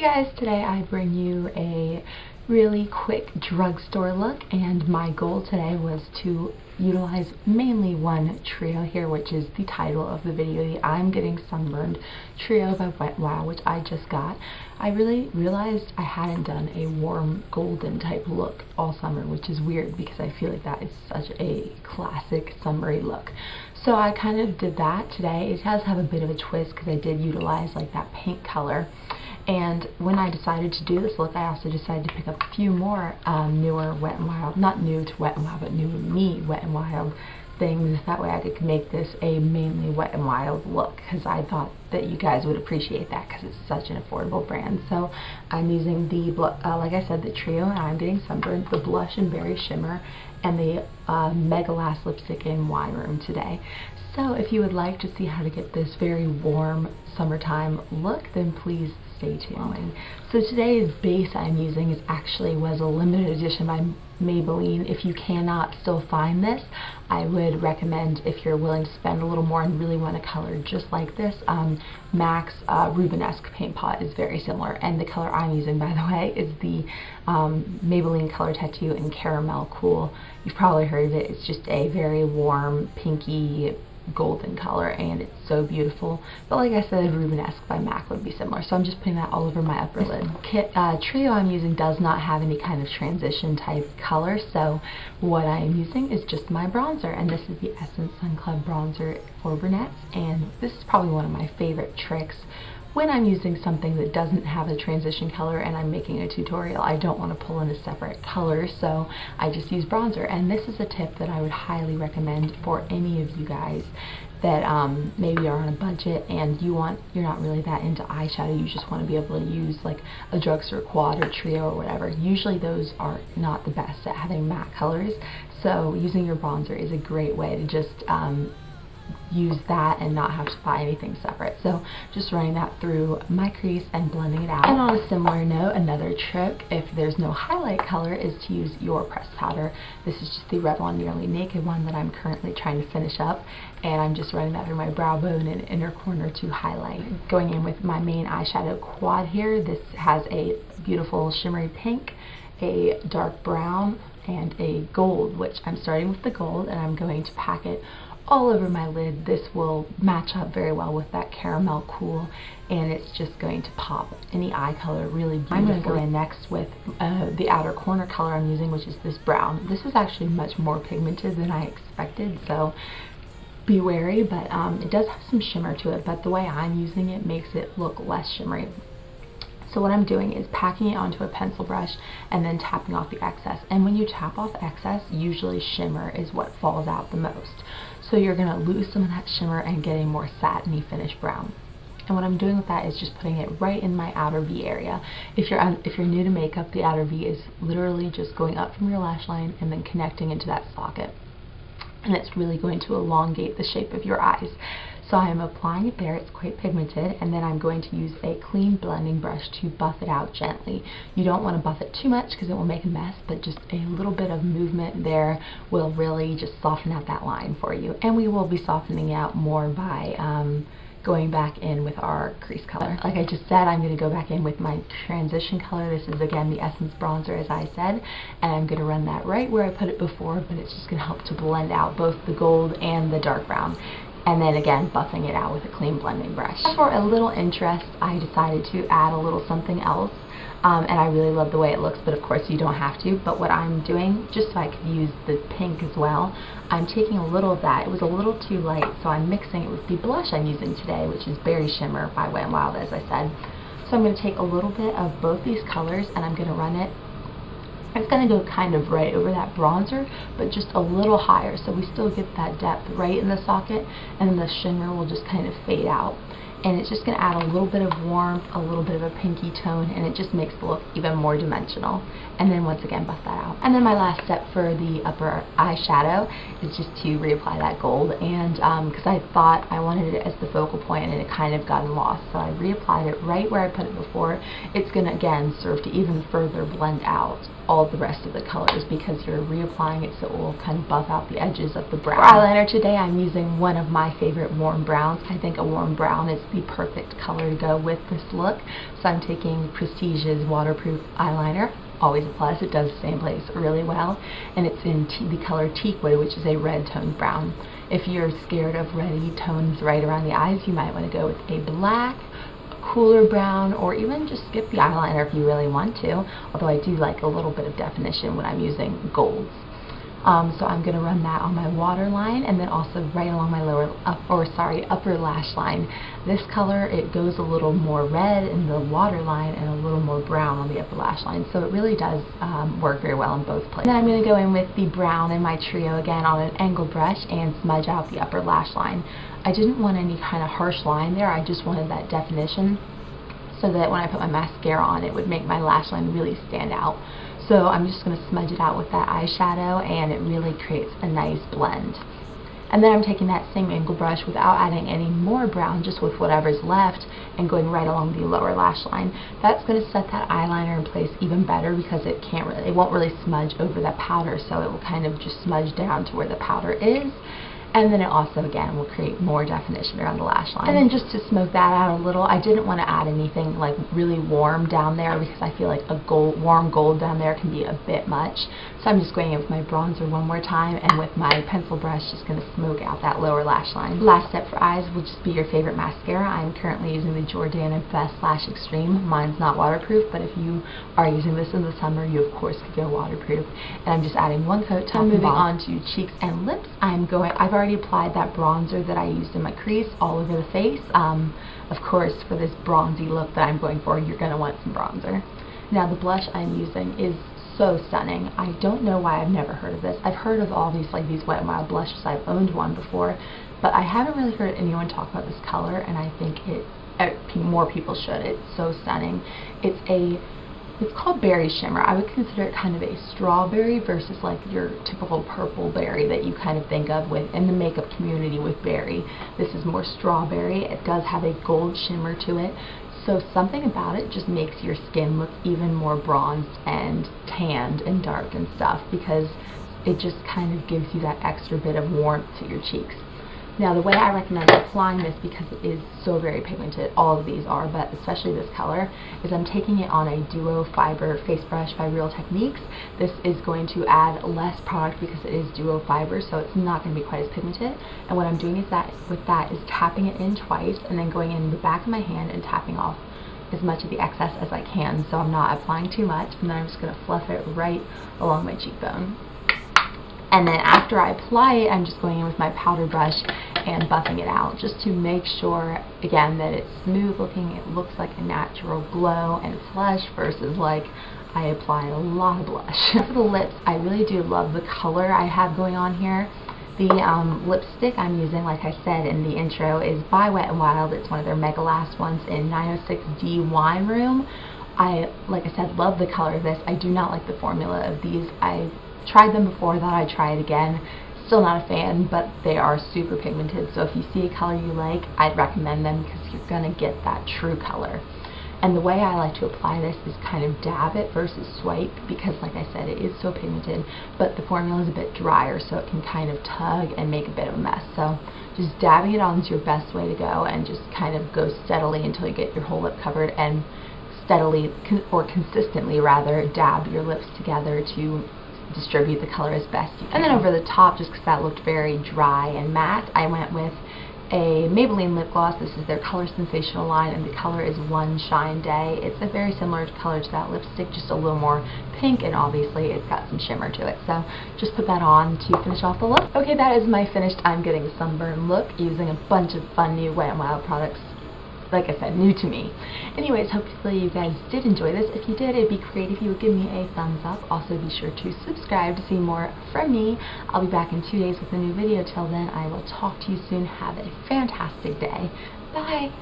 guys, today I bring you a really quick drugstore look, and my goal today was to utilize mainly one trio here, which is the title of the video, the I'm Getting Sunburned trio by Wet n Wild, which I just got. I really realized I hadn't done a warm golden type look all summer, which is weird because I feel like that is such a classic summery look. So I kind of did that today. It does have a bit of a twist because I did utilize like that pink color. And when I decided to do this look, I also decided to pick up a few more newer Wet n Wild, not new to Wet n Wild, but new to me Wet n Wild things. That way I could make this a mainly Wet n Wild look, because I thought that you guys would appreciate that because it's such an affordable brand. So I'm using the, like I said, the trio, and I'm Getting Sunburned, the Blush and Berry Shimmer, and the Megalast lipstick in Wine Room today. So if you would like to see how to get this very warm summertime look, then please stay tuned. So today's base I'm using was a limited edition by Maybelline. If you cannot still find this, I would recommend, if you're willing to spend a little more and really want a color just like this, MAC's Rubenesque paint pot is very similar, and the color I'm using, by the way, is the Maybelline Color Tattoo in Caramel Cool. You've probably heard of it. It's just a very warm, pinky, golden color, and it's so beautiful. But like I said, Rubenesque by MAC would be similar, so I'm just putting that all over my upper lid. Trio I'm using does not have any kind of transition type color, so what I am using is just my bronzer, and this is the Essence Sun Club bronzer for Brunettes, and this is probably one of my favorite tricks. When I'm using something that doesn't have a transition color and I'm making a tutorial, I don't want to pull in a separate color, so I just use bronzer. And this is a tip that I would highly recommend for any of you guys that maybe are on a budget and you're not really that into eyeshadow, you just want to be able to use like a drugstore quad or trio or whatever. Usually those are not the best at having matte colors, so using your bronzer is a great way to just use that and not have to buy anything separate. So just running that through my crease and blending it out. And on a similar note, another trick, if there's no highlight color, is to use your pressed powder. This is just the Revlon Nearly Naked one that I'm currently trying to finish up, and I'm just running that through my brow bone and inner corner to highlight. Going in with my main eyeshadow quad here, this has a beautiful shimmery pink, a dark brown, and a gold, which I'm starting with the gold, and I'm going to pack it all over my lid. This will match up very well with that Caramel Cool, and it's just going to pop any eye color really beautifully. I'm going to go in next with the outer corner color I'm using, which is this brown. This is actually much more pigmented than I expected, so be wary, but it does have some shimmer to it, but the way I'm using it makes it look less shimmery. So what I'm doing is packing it onto a pencil brush and then tapping off the excess. And when you tap off excess, usually shimmer is what falls out the most. So you're going to lose some of that shimmer and get a more satiny finished brown. And what I'm doing with that is just putting it right in my outer V area. If you're new to makeup, the outer V is literally just going up from your lash line and then connecting into that socket. And it's really going to elongate the shape of your eyes. So I am applying it there, it's quite pigmented, and then I'm going to use a clean blending brush to buff it out gently. You don't want to buff it too much because it will make a mess, but just a little bit of movement there will really just soften out that line for you. And we will be softening out more by going back in with our crease color. Like I just said, I'm going to go back in with my transition color. This is again the Essence bronzer, as I said, and I'm going to run that right where I put it before, but it's just going to help to blend out both the gold and the dark brown. And then again, buffing it out with a clean blending brush. For a little interest, I decided to add a little something else, and I really love the way it looks, but of course you don't have to. But what I'm doing, just so I could use the pink as well, I'm taking a little of that. It was a little too light, so I'm mixing it with the blush I'm using today, which is Berry Shimmer by Wet n Wild, as I said. So I'm going to take a little bit of both these colors, and I'm going to run it. It's going to go kind of right over that bronzer, but just a little higher, so we still get that depth right in the socket, and then the shimmer will just kind of fade out. And it's just going to add a little bit of warmth, a little bit of a pinky tone, and it just makes the look even more dimensional. and then once again buff that out. And then my last step for the upper eyeshadow is just to reapply that gold, and because I thought I wanted it as the focal point and it kind of gotten lost, so I reapplied it right where I put it before. It's going to again serve to even further blend out all the rest of the colors because you're reapplying it, so it will kind of buff out the edges of the brown. For eyeliner today, I'm using one of my favorite warm browns. I think a warm brown is the perfect color to go with this look, so I'm taking Prestige's waterproof eyeliner. Always applies, it does the same place really well, and it's in the color Teakwood, which is a red toned brown. If you're scared of reddy tones right around the eyes, you might want to go with a black, cooler brown, or even just skip the eyeliner if you really want to, although I do like a little bit of definition when I'm using golds. So I'm going to run that on my waterline and then also right along my upper lash line. This color, it goes a little more red in the waterline and a little more brown on the upper lash line, so it really does work very well in both places. Then I'm going to go in with the brown in my trio again on an angled brush and smudge out the upper lash line. I didn't want any kind of harsh line there, I just wanted that definition so that when I put my mascara on it would make my lash line really stand out. So I'm just going to smudge it out with that eyeshadow, and it really creates a nice blend. And then I'm taking that same angle brush without adding any more brown, just with whatever's left, and going right along the lower lash line. That's going to set that eyeliner in place even better because it won't really smudge over that powder, so it will kind of just smudge down to where the powder is. And then it also, again, will create more definition around the lash line. And then just to smoke that out a little, I didn't want to add anything like really warm down there because I feel like a warm gold down there can be a bit much. So I'm just going in with my bronzer one more time, and with my pencil brush, just going to smoke out that lower lash line. Last step for eyes will just be your favorite mascara. I'm currently using the Jordana Best Lash Extreme. Mine's not waterproof, but if you are using this in the summer, you of course could go waterproof. And I'm just adding one coat top. Moving on to cheeks and lips, I've already applied that bronzer that I used in my crease all over the face. Of course, for this bronzy look that I'm going for, you're going to want some bronzer. Now the blush I'm using is so stunning. I don't know why I've never heard of this. I've heard of all these these Wet n Wild blushes. I've owned one before, but I haven't really heard anyone talk about this color, and I think more people should. It's so stunning. It's called Berry Shimmer. I would consider it kind of a strawberry versus like your typical purple berry that you kind of think of in the makeup community with berry. This is more strawberry. It does have a gold shimmer to it. So something about it just makes your skin look even more bronzed and tanned and dark and stuff, because it just kind of gives you that extra bit of warmth to your cheeks. Now the way I recommend applying this, because it is so very pigmented, all of these are, but especially this color, is I'm taking it on a duo fiber face brush by Real Techniques. This is going to add less product because it is duo fiber, so it's not going to be quite as pigmented. And what I'm doing is tapping it in twice and then going in the back of my hand and tapping off as much of the excess as I can, so I'm not applying too much, and then I'm just going to fluff it right along my cheekbone. And then after I apply it, I'm just going in with my powder brush and buffing it out, just to make sure, again, that it's smooth looking, it looks like a natural glow and flush versus like I apply a lot of blush. For the lips, I really do love the color I have going on here. The lipstick I'm using, like I said in the intro, is by Wet n Wild. It's one of their Megalast ones in 906D Wine Room. Like I said, love the color of this. I do not like the formula of these. I tried them before, thought I'd try it again. Still not a fan, but they are super pigmented, so if you see a color you like, I'd recommend them because you're going to get that true color. And the way I like to apply this is kind of dab it versus swipe, because like I said, it is so pigmented, but the formula is a bit drier, so it can kind of tug and make a bit of a mess. So just dabbing it on is your best way to go, and just kind of go steadily until you get your whole lip covered, and steadily, or consistently rather, dab your lips together to distribute the color as best you can. And then over the top, just because that looked very dry and matte, I went with a Maybelline lip gloss. This is their ColorSensational line, and the color is One Shine Day. It's a very similar color to that lipstick, just a little more pink, and obviously it's got some shimmer to it. So just put that on to finish off the look. Okay, that is my finished I'm Getting Sunburned look, using a bunch of fun new Wet n Wild products. Like I said, new to me. Anyways, hopefully you guys did enjoy this. If you did, it'd be great if you would give me a thumbs up. Also, be sure to subscribe to see more from me. I'll be back in 2 days with a new video. Till then, I will talk to you soon. Have a fantastic day. Bye!